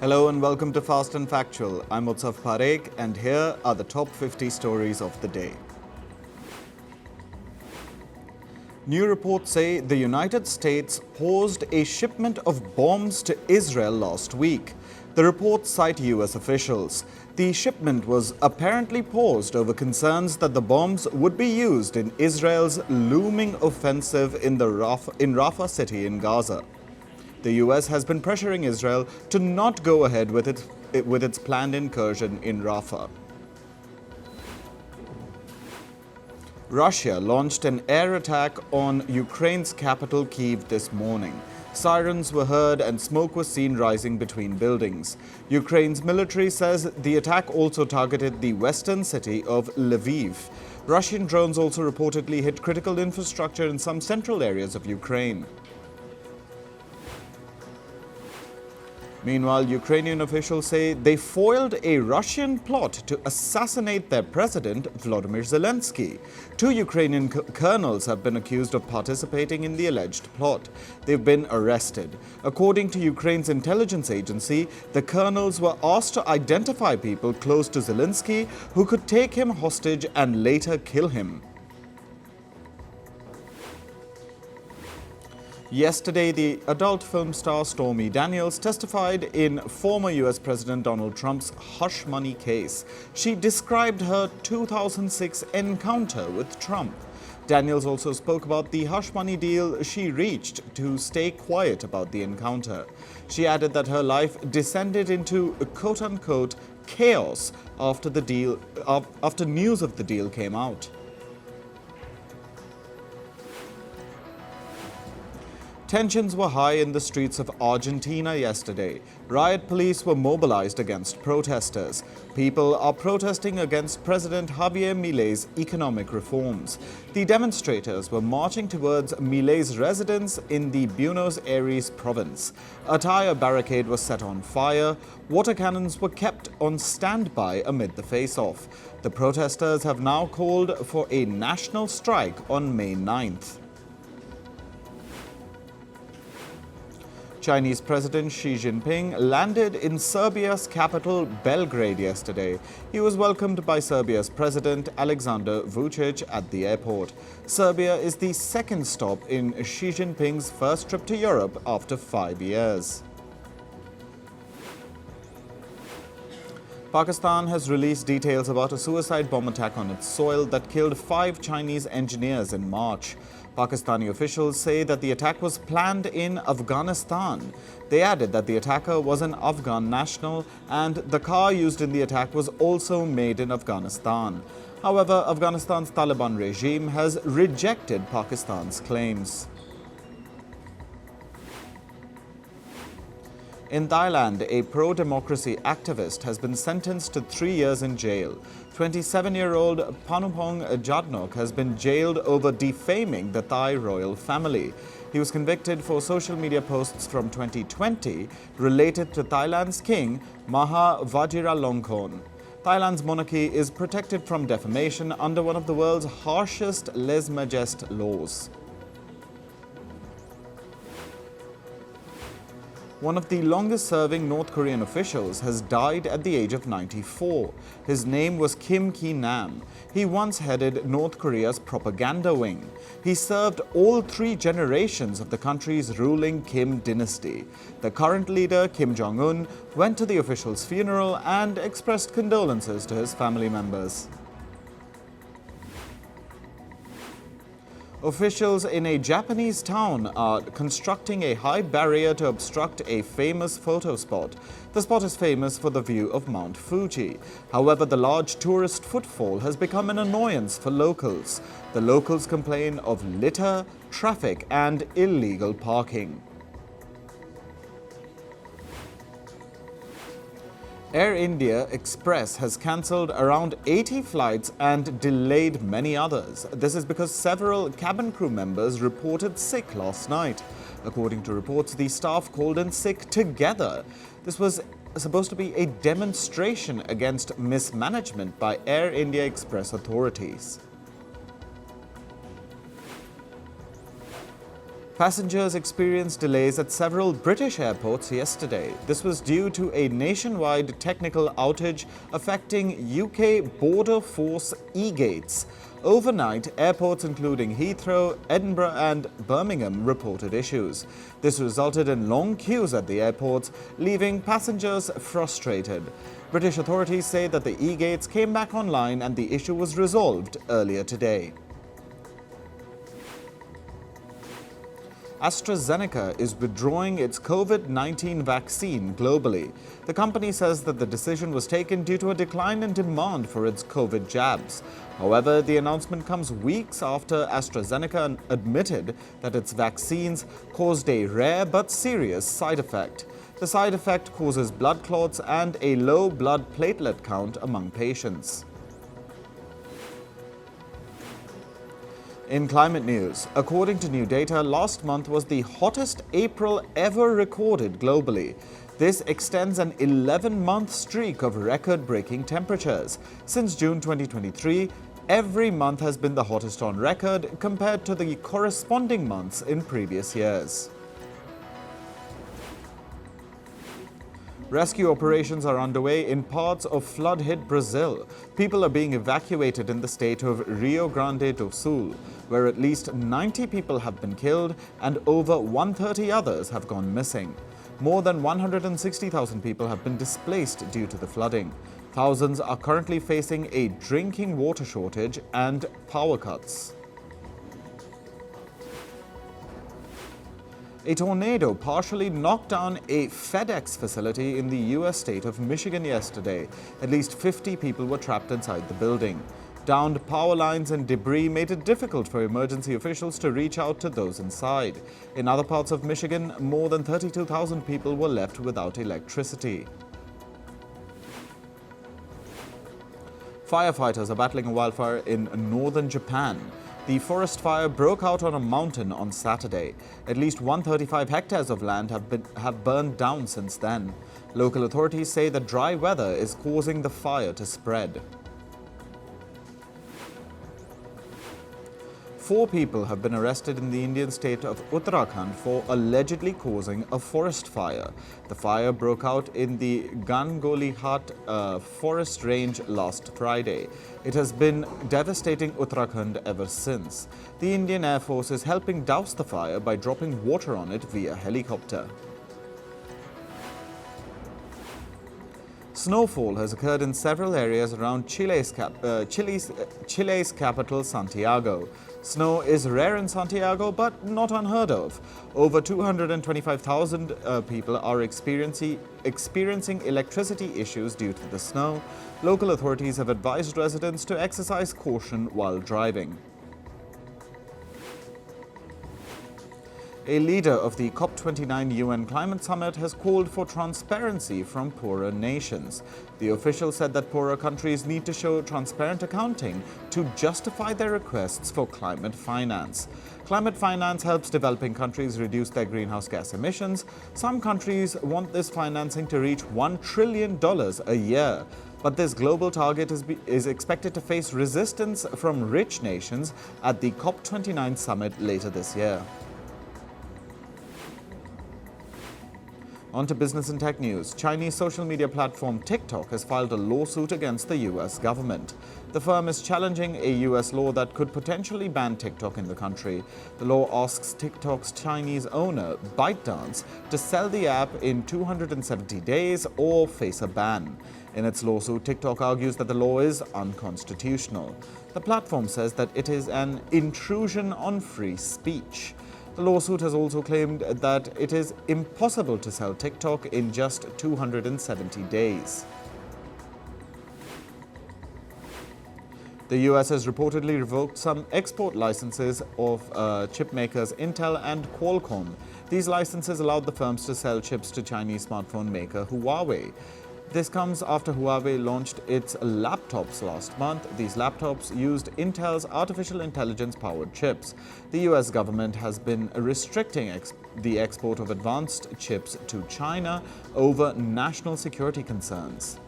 Hello and welcome to Fast and Factual. I'm Utsaf Parekh and here are the top 50 stories of the day. New reports say the United States paused a shipment of bombs to Israel last week. The reports cite US officials. The shipment was apparently paused over concerns that the bombs would be used in Israel's looming offensive in Rafah city in Gaza. The US has been pressuring Israel to not go ahead with its planned incursion in Rafah. Russia launched an air attack on Ukraine's capital Kyiv this morning. Sirens were heard and smoke was seen rising between buildings. Ukraine's military says the attack also targeted the western city of Lviv. Russian drones also reportedly hit critical infrastructure in some central areas of Ukraine. Meanwhile, Ukrainian officials say they foiled a Russian plot to assassinate their president, Volodymyr Zelensky. Two Ukrainian colonels have been accused of participating in the alleged plot. They've been arrested. According to Ukraine's intelligence agency, the colonels were asked to identify people close to Zelensky who could take him hostage and later kill him. Yesterday, the adult film star Stormy Daniels testified in former US President Donald Trump's hush money case. She described her 2006 encounter with Trump. Daniels also spoke about the hush money deal she reached to stay quiet about the encounter. She added that her life descended into quote-unquote chaos after news of the deal came out. Tensions were high in the streets of Argentina yesterday. Riot police were mobilized against protesters. People are protesting against President Javier Milei's economic reforms. The demonstrators were marching towards Milei's residence in the Buenos Aires province. A tire barricade was set on fire. Water cannons were kept on standby amid the face-off. The protesters have now called for a national strike on May 9th. Chinese President Xi Jinping landed in Serbia's capital Belgrade yesterday. He was welcomed by Serbia's President Alexander Vučić at the airport. Serbia is the second stop in Xi Jinping's first trip to Europe after 5 years. Pakistan has released details about a suicide bomb attack on its soil that killed 5 Chinese engineers in March. Pakistani officials say that the attack was planned in Afghanistan. They added that the attacker was an Afghan national and the car used in the attack was also made in Afghanistan. However, Afghanistan's Taliban regime has rejected Pakistan's claims. In Thailand, a pro-democracy activist has been sentenced to 3 years in jail. 27-year-old Panupong Jadnok has been jailed over defaming the Thai royal family. He was convicted for social media posts from 2020 related to Thailand's king, Maha Vajiralongkorn. Thailand's monarchy is protected from defamation under one of the world's harshest lèse-majesté laws. One of the longest-serving North Korean officials has died at the age of 94. His name was Kim Ki-nam. He once headed North Korea's propaganda wing. He served all 3 generations of the country's ruling Kim dynasty. The current leader, Kim Jong-un, went to the official's funeral and expressed condolences to his family members. Officials in a Japanese town are constructing a high barrier to obstruct a famous photo spot. The spot is famous for the view of Mount Fuji. However, the large tourist footfall has become an annoyance for locals. The locals complain of litter, traffic, and illegal parking. Air India Express has cancelled around 80 flights and delayed many others. This is because several cabin crew members reported sick last night. According to reports, the staff called in sick together. This was supposed to be a demonstration against mismanagement by Air India Express authorities. Passengers experienced delays at several British airports yesterday. This was due to a nationwide technical outage affecting UK Border Force e-gates. Overnight, airports including Heathrow, Edinburgh and Birmingham reported issues. This resulted in long queues at the airports, leaving passengers frustrated. British authorities say that the e-gates came back online and the issue was resolved earlier today. AstraZeneca is withdrawing its COVID-19 vaccine globally. The company says that the decision was taken due to a decline in demand for its COVID jabs. However, the announcement comes weeks after AstraZeneca admitted that its vaccines caused a rare but serious side effect. The side effect causes blood clots and a low blood platelet count among patients. In climate news, according to new data, last month was the hottest April ever recorded globally. This extends an 11-month streak of record-breaking temperatures. Since June 2023, every month has been the hottest on record compared to the corresponding months in previous years. Rescue operations are underway in parts of flood-hit Brazil. People are being evacuated in the state of Rio Grande do Sul, where at least 90 people have been killed and over 130 others have gone missing. More than 160,000 people have been displaced due to the flooding. Thousands are currently facing a drinking water shortage and power cuts. A tornado partially knocked down a FedEx facility in the U.S. state of Michigan yesterday. At least 50 people were trapped inside the building. Downed power lines and debris made it difficult for emergency officials to reach out to those inside. In other parts of Michigan, more than 32,000 people were left without electricity. Firefighters are battling a wildfire in northern Japan. The forest fire broke out on a mountain on Saturday. At least 135 hectares of land have burned down since then. Local authorities say that dry weather is causing the fire to spread. 4 people have been arrested in the Indian state of Uttarakhand for allegedly causing a forest fire. The fire broke out in the Gangolihat forest range last Friday. It has been devastating Uttarakhand ever since. The Indian Air Force is helping douse the fire by dropping water on it via helicopter. Snowfall has occurred in several areas around Chile's capital, Santiago. Snow is rare in Santiago, but not unheard of. Over 225,000 people are experiencing electricity issues due to the snow. Local authorities have advised residents to exercise caution while driving. A leader of the COP29 UN Climate Summit has called for transparency from poorer nations. The official said that poorer countries need to show transparent accounting to justify their requests for climate finance. Climate finance helps developing countries reduce their greenhouse gas emissions. Some countries want this financing to reach $1 trillion a year. But this global target is expected to face resistance from rich nations at the COP29 summit later this year. On to business and tech news. Chinese social media platform TikTok has filed a lawsuit against the US government. The firm is challenging a US law that could potentially ban TikTok in the country. The law asks TikTok's Chinese owner, ByteDance, to sell the app in 270 days or face a ban. In its lawsuit, TikTok argues that the law is unconstitutional. The platform says that it is an intrusion on free speech. The lawsuit has also claimed that it is impossible to sell TikTok in just 270 days. The US has reportedly revoked some export licenses of chip makers Intel and Qualcomm. These licenses allowed the firms to sell chips to Chinese smartphone maker Huawei. This comes after Huawei launched its laptops last month. These laptops used Intel's artificial intelligence-powered chips. The US government has been restricting the export of advanced chips to China over national security concerns.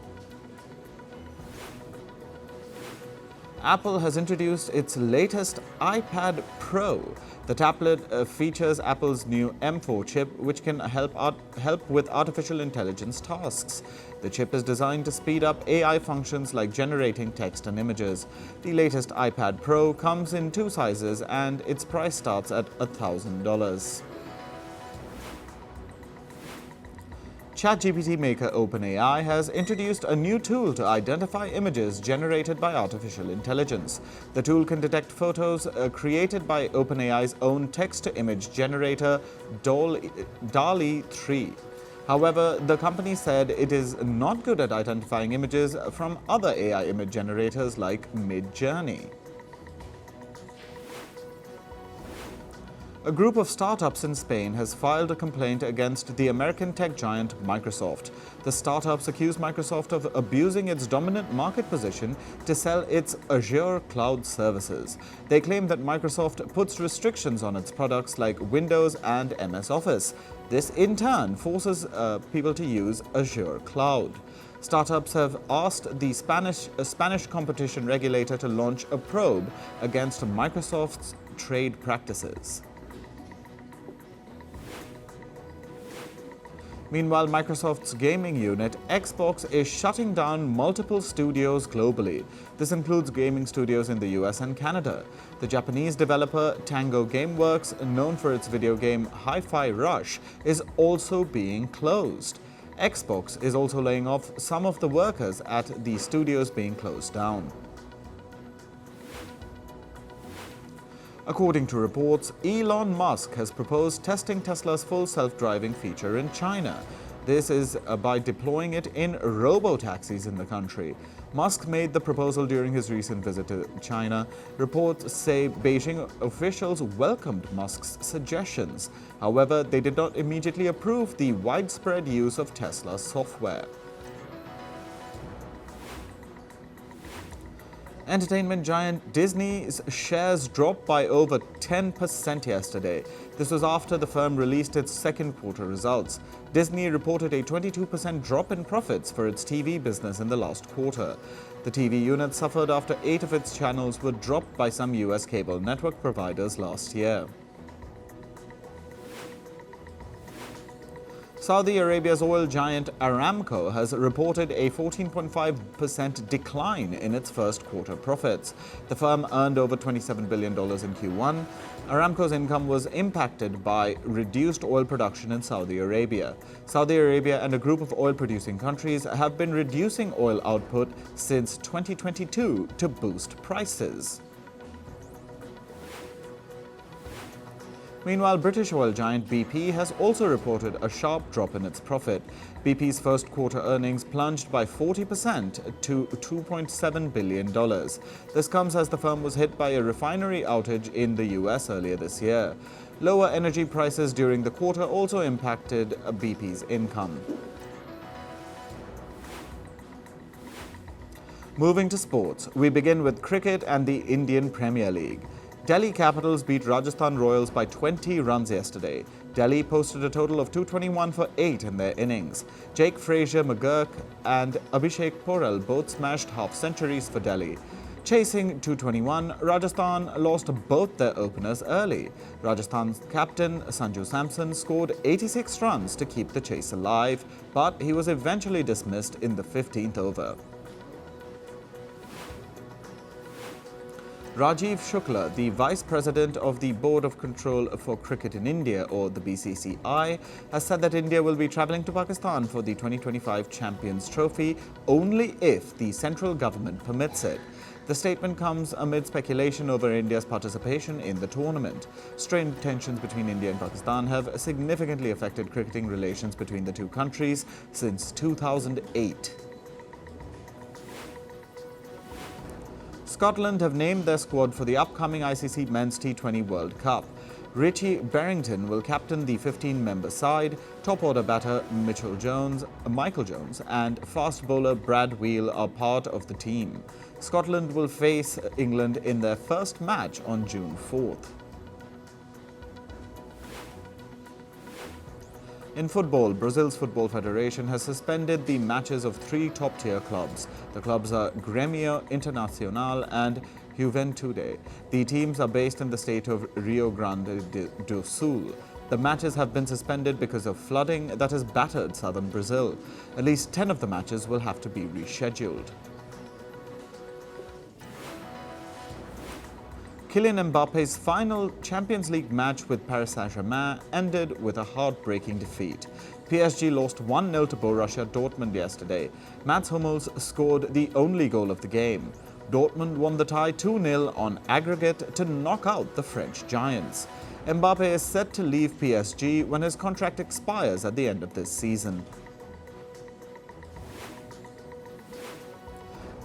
Apple has introduced its latest iPad Pro. The tablet features Apple's new M4 chip, which can help with artificial intelligence tasks. The chip is designed to speed up AI functions like generating text and images. The latest iPad Pro comes in 2 sizes and its price starts at $1,000. ChatGPT maker OpenAI has introduced a new tool to identify images generated by artificial intelligence. The tool can detect photos created by OpenAI's own text-to-image generator, DALL-E 3. However, the company said it is not good at identifying images from other AI image generators like Midjourney. A group of startups in Spain has filed a complaint against the American tech giant Microsoft. The startups accuse Microsoft of abusing its dominant market position to sell its Azure cloud services. They claim that Microsoft puts restrictions on its products like Windows and MS Office. This, in turn, forces people to use Azure cloud. Startups have asked the Spanish competition regulator to launch a probe against Microsoft's trade practices. Meanwhile, Microsoft's gaming unit, Xbox, is shutting down multiple studios globally. This includes gaming studios in the US and Canada. The Japanese developer Tango Gameworks, known for its video game Hi-Fi Rush, is also being closed. Xbox is also laying off some of the workers at the studios being closed down. According to reports, Elon Musk has proposed testing Tesla's full self-driving feature in China. This is by deploying it in robo-taxis in the country. Musk made the proposal during his recent visit to China. Reports say Beijing officials welcomed Musk's suggestions. However, they did not immediately approve the widespread use of Tesla's software. Entertainment giant Disney's shares dropped by over 10% yesterday. This was after the firm released its second quarter results. Disney reported a 22% drop in profits for its TV business in the last quarter. The TV unit suffered after 8 of its channels were dropped by some US cable network providers last year. Saudi Arabia's oil giant Aramco has reported a 14.5% decline in its first quarter profits. The firm earned over $27 billion in Q1. Aramco's income was impacted by reduced oil production in Saudi Arabia. Saudi Arabia and a group of oil-producing countries have been reducing oil output since 2022 to boost prices. Meanwhile, British oil giant BP has also reported a sharp drop in its profit. BP's first quarter earnings plunged by 40% to $2.7 billion. This comes as the firm was hit by a refinery outage in the US earlier this year. Lower energy prices during the quarter also impacted BP's income. Moving to sports, we begin with cricket and the Indian Premier League. Delhi Capitals beat Rajasthan Royals by 20 runs yesterday. Delhi posted a total of 221 for 8 in their innings. Jake Fraser-McGurk and Abhishek Porel both smashed half-centuries for Delhi. Chasing 221, Rajasthan lost both their openers early. Rajasthan's captain Sanju Samson scored 86 runs to keep the chase alive, but he was eventually dismissed in the 15th over. Rajiv Shukla, the Vice President of the Board of Control for Cricket in India, or the BCCI, has said that India will be travelling to Pakistan for the 2025 Champions Trophy only if the central government permits it. The statement comes amid speculation over India's participation in the tournament. Strained tensions between India and Pakistan have significantly affected cricketing relations between the two countries since 2008. Scotland have named their squad for the upcoming ICC Men's T20 World Cup. Richie Berrington will captain the 15-member side. Top-order batter Michael Jones and fast bowler Brad Wheel are part of the team. Scotland will face England in their first match on June 4th. In football, Brazil's Football Federation has suspended the matches of 3 top-tier clubs. The clubs are Grêmio Internacional and Juventude. The teams are based in the state of Rio Grande do Sul. The matches have been suspended because of flooding that has battered southern Brazil. At least 10 of the matches will have to be rescheduled. Kylian Mbappe's final Champions League match with Paris Saint-Germain ended with a heartbreaking defeat. PSG lost 1-0 to Borussia Dortmund yesterday. Mats Hummels scored the only goal of the game. Dortmund won the tie 2-0 on aggregate to knock out the French giants. Mbappe is set to leave PSG when his contract expires at the end of this season.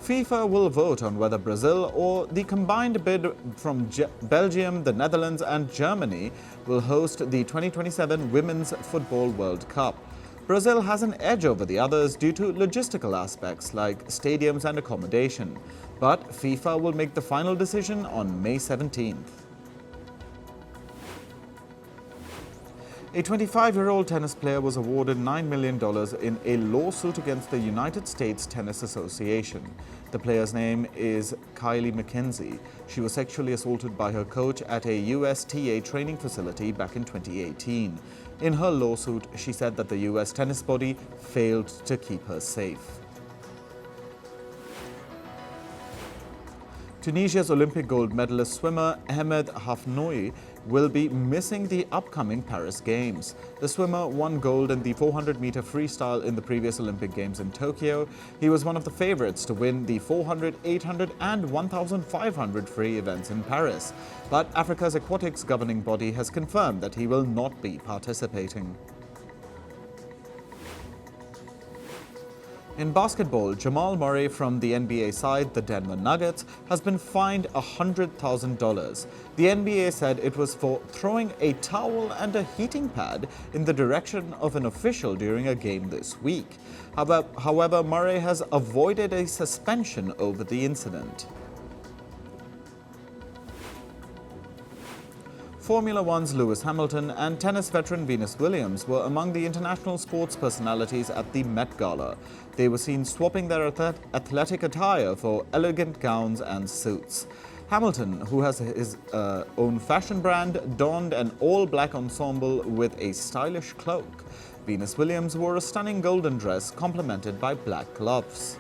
FIFA will vote on whether Brazil or the combined bid from Belgium, the Netherlands and Germany will host the 2027 Women's Football World Cup. Brazil has an edge over the others due to logistical aspects like stadiums and accommodation, but FIFA will make the final decision on May 17th. A 25-year-old tennis player was awarded $9 million in a lawsuit against the United States Tennis Association. The player's name is Kylie McKenzie. She was sexually assaulted by her coach at a USTA training facility back in 2018. In her lawsuit, she said that the US tennis body failed to keep her safe. Tunisia's Olympic gold medalist swimmer Ahmed Hafnoui will be missing the upcoming Paris Games. The swimmer won gold in the 400-meter freestyle in the previous Olympic Games in Tokyo. He was one of the favorites to win the 400, 800 and 1,500 free events in Paris. But Africa's aquatics governing body has confirmed that he will not be participating. In basketball, Jamal Murray from the NBA side, the Denver Nuggets, has been fined $100,000. The NBA said it was for throwing a towel and a heating pad in the direction of an official during a game this week. However, Murray has avoided a suspension over the incident. Formula One's Lewis Hamilton and tennis veteran Venus Williams were among the international sports personalities at the Met Gala. They were seen swapping their athletic attire for elegant gowns and suits. Hamilton, who has his own fashion brand, donned an all-black ensemble with a stylish cloak. Venus Williams wore a stunning golden dress complemented by black gloves.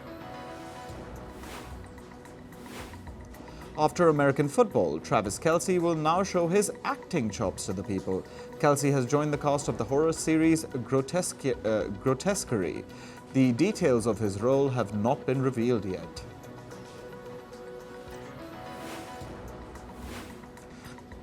After American football, Travis Kelce will now show his acting chops to the people. Kelce has joined the cast of the horror series Grotesquerie. The details of his role have not been revealed yet.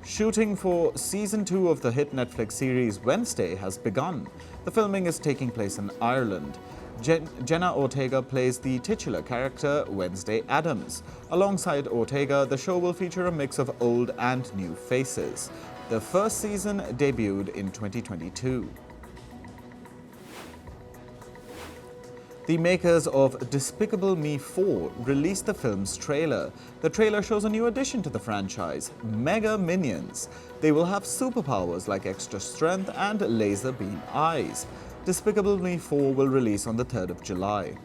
Shooting for Season 2 of the hit Netflix series Wednesday has begun. The filming is taking place in Ireland. Jenna Ortega plays the titular character, Wednesday Addams. Alongside Ortega, the show will feature a mix of old and new faces. The first season debuted in 2022. The makers of Despicable Me 4 released the film's trailer. The trailer shows a new addition to the franchise, Mega Minions. They will have superpowers like extra strength and laser beam eyes. Despicable Me 4 will release on the 3rd of July.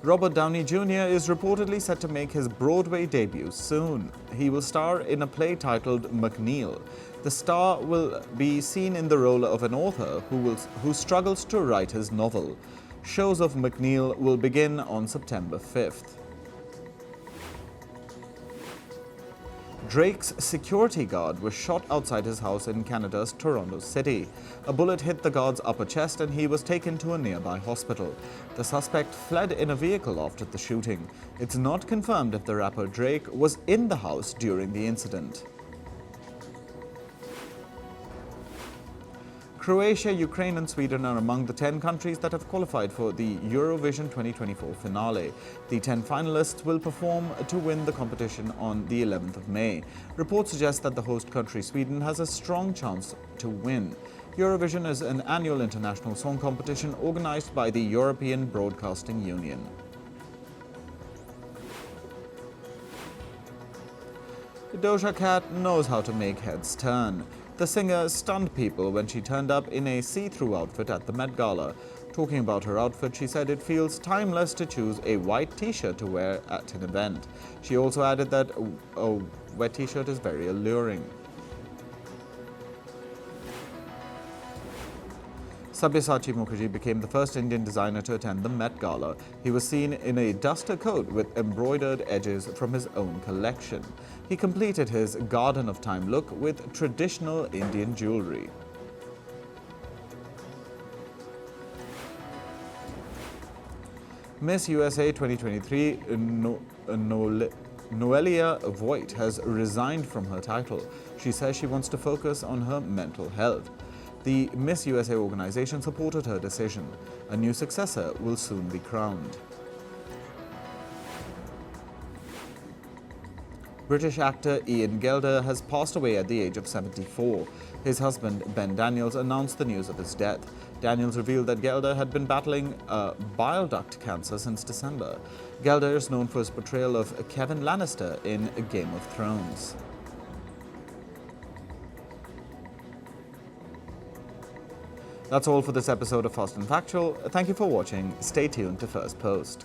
Robert Downey Jr. is reportedly set to make his Broadway debut soon. He will star in a play titled McNeal. The star will be seen in the role of an author who struggles to write his novel. Shows of McNeal will begin on September 5th. Drake's security guard was shot outside his house in Canada's Toronto City. A bullet hit the guard's upper chest and he was taken to a nearby hospital. The suspect fled in a vehicle after the shooting. It's not confirmed if the rapper Drake was in the house during the incident. Croatia, Ukraine and Sweden are among the 10 countries that have qualified for the Eurovision 2024 finale. The 10 finalists will perform to win the competition on the 11th of May. Reports suggest that the host country, Sweden, has a strong chance to win. Eurovision is an annual international song competition organized by the European Broadcasting Union. Doja Cat knows how to make heads turn. The singer stunned people when she turned up in a see-through outfit at the Met Gala. Talking about her outfit, she said it feels timeless to choose a white t-shirt to wear at an event. She also added that a wet t-shirt is very alluring. Sabyasachi Mukherjee became the first Indian designer to attend the Met Gala. He was seen in a duster coat with embroidered edges from his own collection. He completed his Garden of Time look with traditional Indian jewelry. Miss USA 2023 Noelia Voigt has resigned from her title. She says she wants to focus on her mental health. The Miss USA organization supported her decision. A new successor will soon be crowned. British actor Ian Gelder has passed away at the age of 74. His husband, Ben Daniels, announced the news of his death. Daniels revealed that Gelder had been battling bile duct cancer since December. Gelder is known for his portrayal of Kevin Lannister in Game of Thrones. That's all for this episode of Fast and Factual. Thank you for watching. Stay tuned to First Post.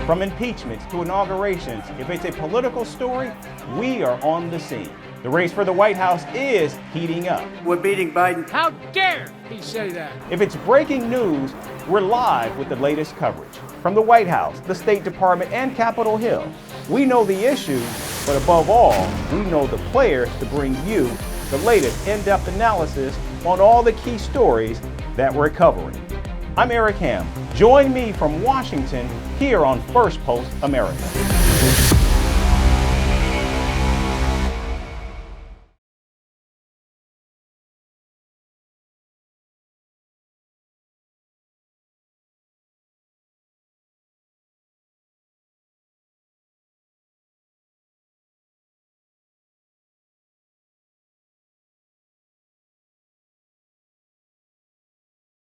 From impeachments to inaugurations, if it's a political story, we are on the scene. The race for the White House is heating up. We're beating Biden. How dare he say that? If it's breaking news, we're live with the latest coverage. From the White House, the State Department, and Capitol Hill, we know the issues, but above all, we know the players to bring you the latest in-depth analysis on all the key stories that we're covering. I'm Eric Ham. Join me from Washington here on First Post America.